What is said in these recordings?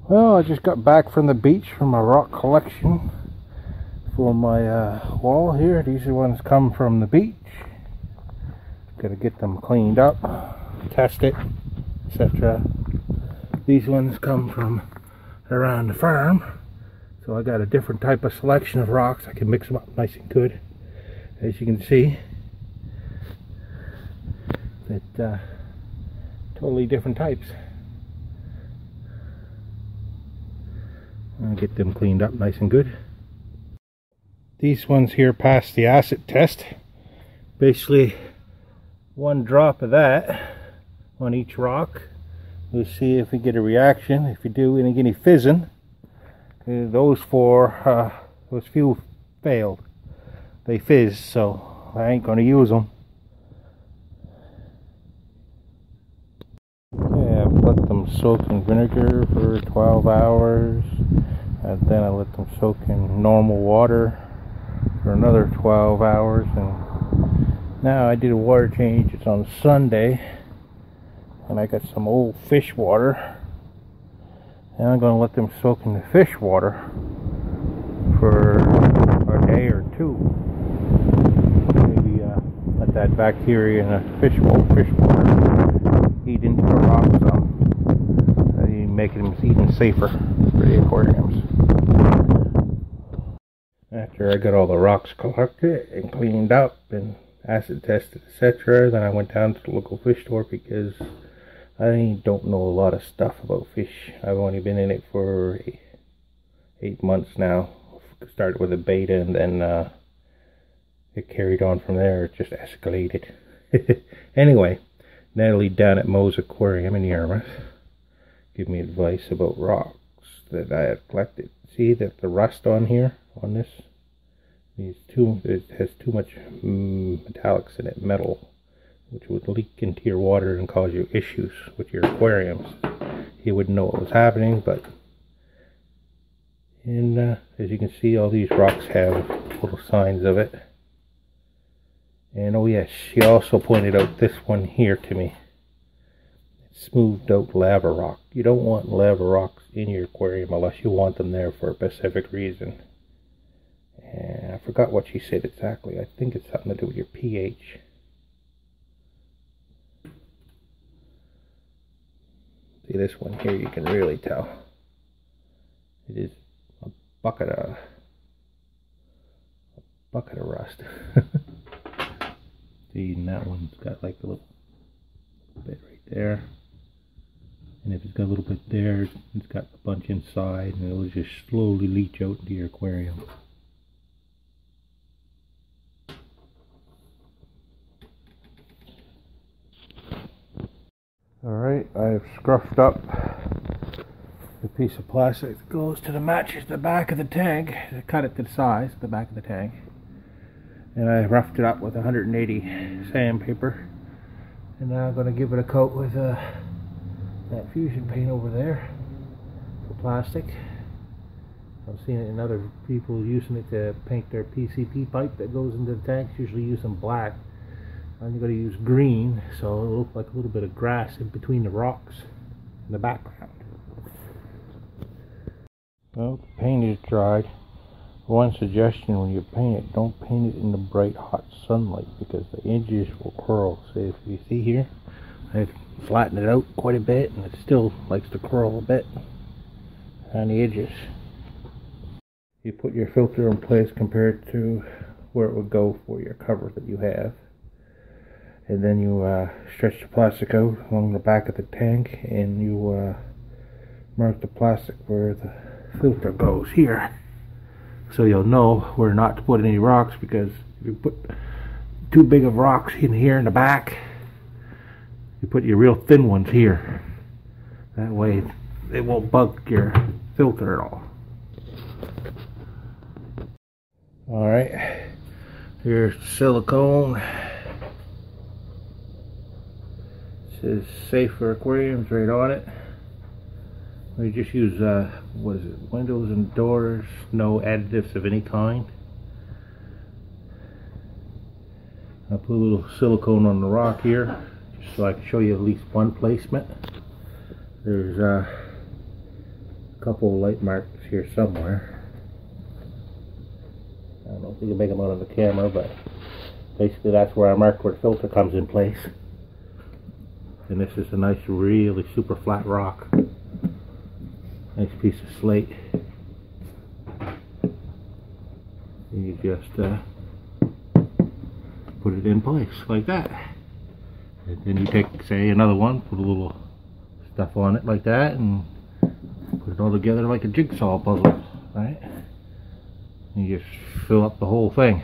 Well, I just got back from the beach from my rock collection for my wall here. These are ones come from the beach. Gotta get them cleaned up, test it, etc. These ones come from around the farm. So I got a different type of selection of rocks. I can mix them up nice and good. As you can see, that totally different types. I'll get them cleaned up nice and good. These ones here passed the acid test. Basically, one drop of that on each rock. We'll see if we get a reaction. If you do any fizzing, those few failed. They fizz, so I ain't gonna use them. Yeah, I've let them soak in vinegar for 12 hours. And then I let them soak in normal water for another 12 hours. And now I did a water change. It's on Sunday. And I got some old fish water. And I'm going to let them soak in the fish water for a day or two. Maybe let that bacteria in the fish water eat into the rocks some. Making them even safer for the aquariums. After I got all the rocks collected and cleaned up and acid tested, etc., then I went down to the local fish store because I don't know a lot of stuff about fish. I've only been in it for 8 months now. Started with a beta and then it carried on from there. It just escalated. Anyway, Natalie down at Mo's Aquarium in Yarmouth give me advice about rocks that I have collected. See that the rust on here, on this, it has too much metallics in it, metal, which would leak into your water and cause you issues with your aquariums. You wouldn't know what was happening, but as you can see, all these rocks have little signs of it. And oh yes, she also pointed out this one here to me. Smoothed out lava rock. You don't want lava rocks in your aquarium unless you want them there for a specific reason. And I forgot what she said exactly. I think it's something to do with your pH. See this one here, you can really tell. It is a bucket of rust. See, and that one's got like a little bit right there. And if it's got a little bit there, it's got a bunch inside, and it'll just slowly leach out into your aquarium. Alright, I've scruffed up the piece of plastic that goes to the matches the back of the tank. I cut it to the size of the back of the tank. And I roughed it up with 180 sandpaper. And now I'm going to give it a coat with that fusion paint over there for plastic. I've seen it in other people using it to paint their PCP pipe that goes into the tanks. Usually use some black. I'm going to use green, so it'll look like a little bit of grass in between the rocks in the background. Well, the paint is dried. One suggestion: when you paint it, don't paint it in the bright hot sunlight because the edges will curl. So if you see here, I've flattened it out quite a bit, and it still likes to curl a bit on the edges. You put your filter in place compared to where it would go for your cover that you have, and then you stretch the plastic out along the back of the tank, and you mark the plastic where the filter goes here, so you'll know where not to put any rocks, because if you put too big of rocks in here in the back, you put your real thin ones here. That way it won't bug your filter at all. Alright, here's silicone. It says safe for aquariums right on it. We just use what is it, windows and doors, no additives of any kind. I put a little silicone on the rock here just so I can show you at least one placement. There's a couple of light marks here somewhere. I don't know if you can make them out on the camera, but basically that's where I marked where the filter comes in place. And this is a nice, really super flat rock. Nice piece of slate. And you just put it in place like that. And then you take, say, another one, put a little stuff on it like that, and put it all together like a jigsaw puzzle, right? And you just fill up the whole thing.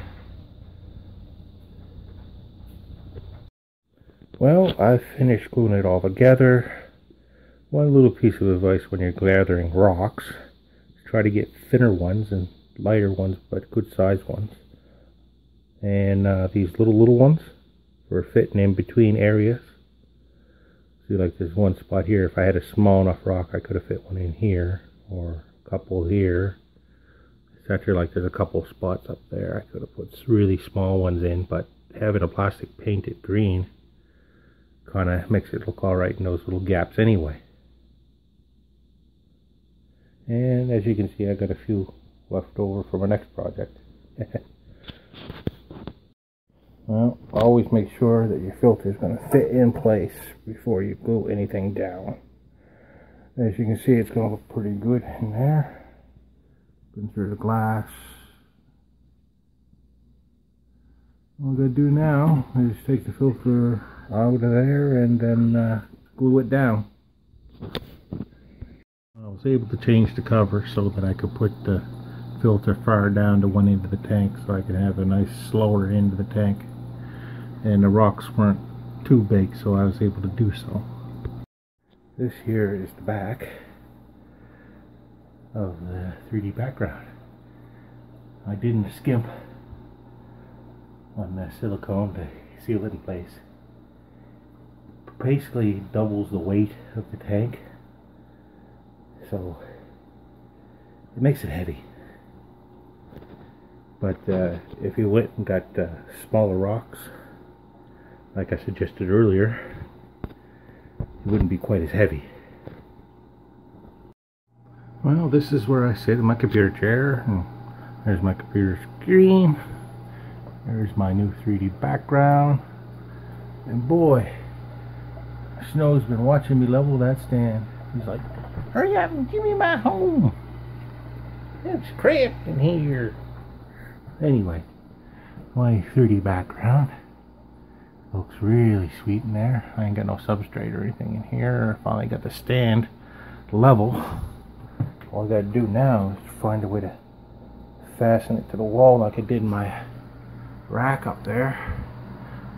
Well, I've finished gluing it all together. One little piece of advice when you're gathering rocks, try to get thinner ones and lighter ones, but good sized ones. And these little ones for fitting in between areas. See, like there's one spot here. If I had a small enough rock, I could have fit one in here, or a couple here. It's actually like there's a couple spots up there. I could have put really small ones in, but having a plastic painted green kind of makes it look alright in those little gaps anyway. And as you can see, I got a few left over for my next project. Well, always make sure that your filter is going to fit in place before you glue anything down. As you can see, it's going to look pretty good in there. Going through the glass. All I'm going to do now is take the filter out of there and then glue it down. I was able to change the cover so that I could put the filter far down to one end of the tank, so I could have a nice slower end of the tank, and the rocks weren't too big, so I was able to do so. This here is the back of the 3D background. I didn't skimp on the silicone to seal it in place. Basically doubles the weight of the tank, so it makes it heavy. But if you went and got smaller rocks, like I suggested earlier, it wouldn't be quite as heavy. Well, this is where I sit in my computer chair, and there's my computer screen. There's my new 3D background, and boy, Snow's been watching me level that stand. He's like, hurry up and give me my home. It's cramped in here. Anyway, my 3D background looks really sweet in there. I ain't got no substrate or anything in here. I finally got the stand level. All I gotta do now is find a way to fasten it to the wall like I did in my rack up there.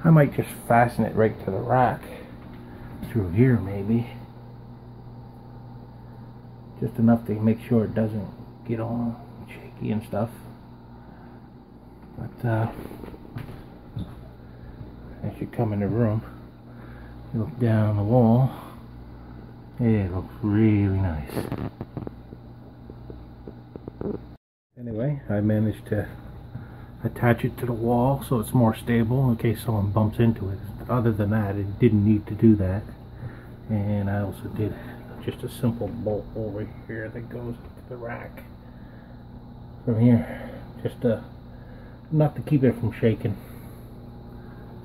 I might just fasten it right to the rack through here, maybe. Just enough to make sure it doesn't get all shaky and stuff. But as you come in the room, you look down the wall, it looks really nice. Anyway, I managed to attach it to the wall so it's more stable in case someone bumps into it. Other than that, it didn't need to do that. And I also did just a simple bolt over here that goes to the rack from here, just enough to keep it from shaking.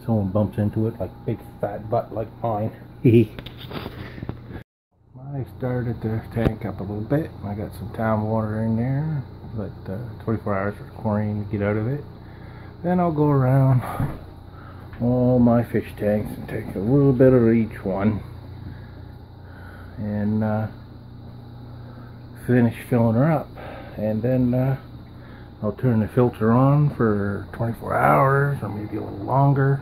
Someone bumps into it like a big fat butt like mine. I started the tank up a little bit. I got some town water in there, but 24 hours for chlorine to get out of it. Then I'll go around all my fish tanks and take a little bit of each one and finish filling her up. And then I'll turn the filter on for 24 hours or maybe a little longer,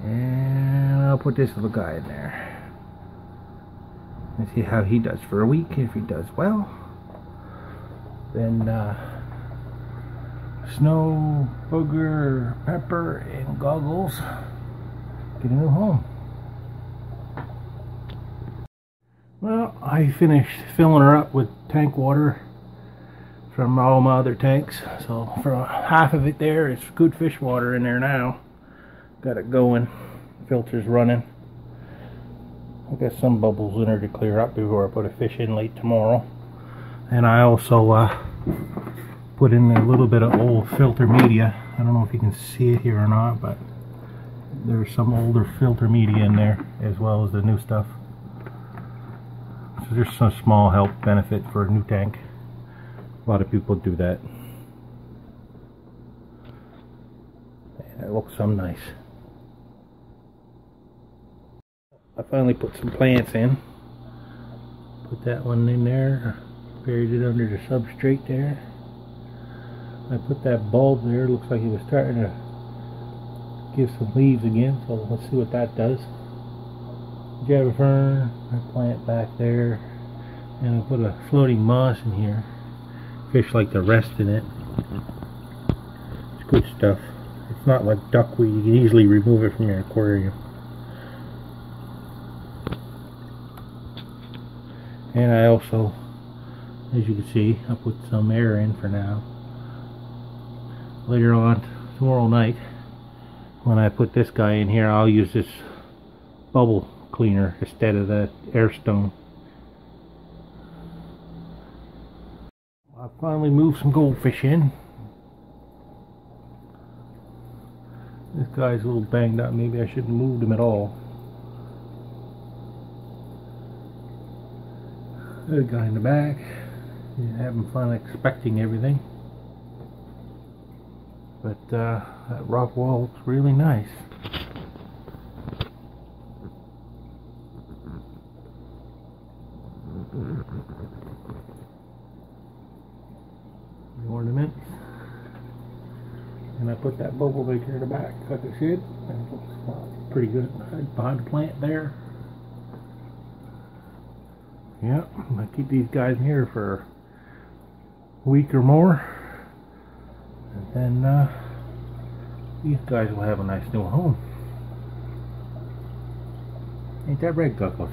and I'll put this little guy in there and see how he does for a week. If he does well, then Snow, Booger, Pepper, and Goggles get a new home. Well, I finished filling her up with tank water from all my other tanks, so for half of it there, it's good fish water in there now. Got it going, filter's running. I got some bubbles in her to clear up before I put a fish in late tomorrow. And I also put in a little bit of old filter media. I don't know if you can see it here or not, but there's some older filter media in there as well as the new stuff. So there's some small help benefit for a new tank. A lot of people do that. And it looks so nice. I finally put some plants in. Put that one in there. Buried it under the substrate there. I put that bulb there. Looks like it was starting to give some leaves again. So let's see what that does. Java fern. I plant back there. And I put a floating moss in here. Fish like to rest in it. It's good stuff. It's not like duckweed. You can easily remove it from your aquarium. And I also, as you can see, I put some air in for now. Later on, tomorrow night, when I put this guy in here, I'll use this bubble cleaner instead of the air stone. I finally moved some goldfish in. This guy's a little banged up. Maybe I shouldn't have moved him at all. There's a guy in the back. He's having fun expecting everything. But that rock wall looks really nice. The ornaments. And I put that bubble maker in the back like I said. And it looks pretty good behind the plant there. Yeah, I'm going to keep these guys in here for a week or more. And then these guys will have a nice new home. Ain't that right, Guckos?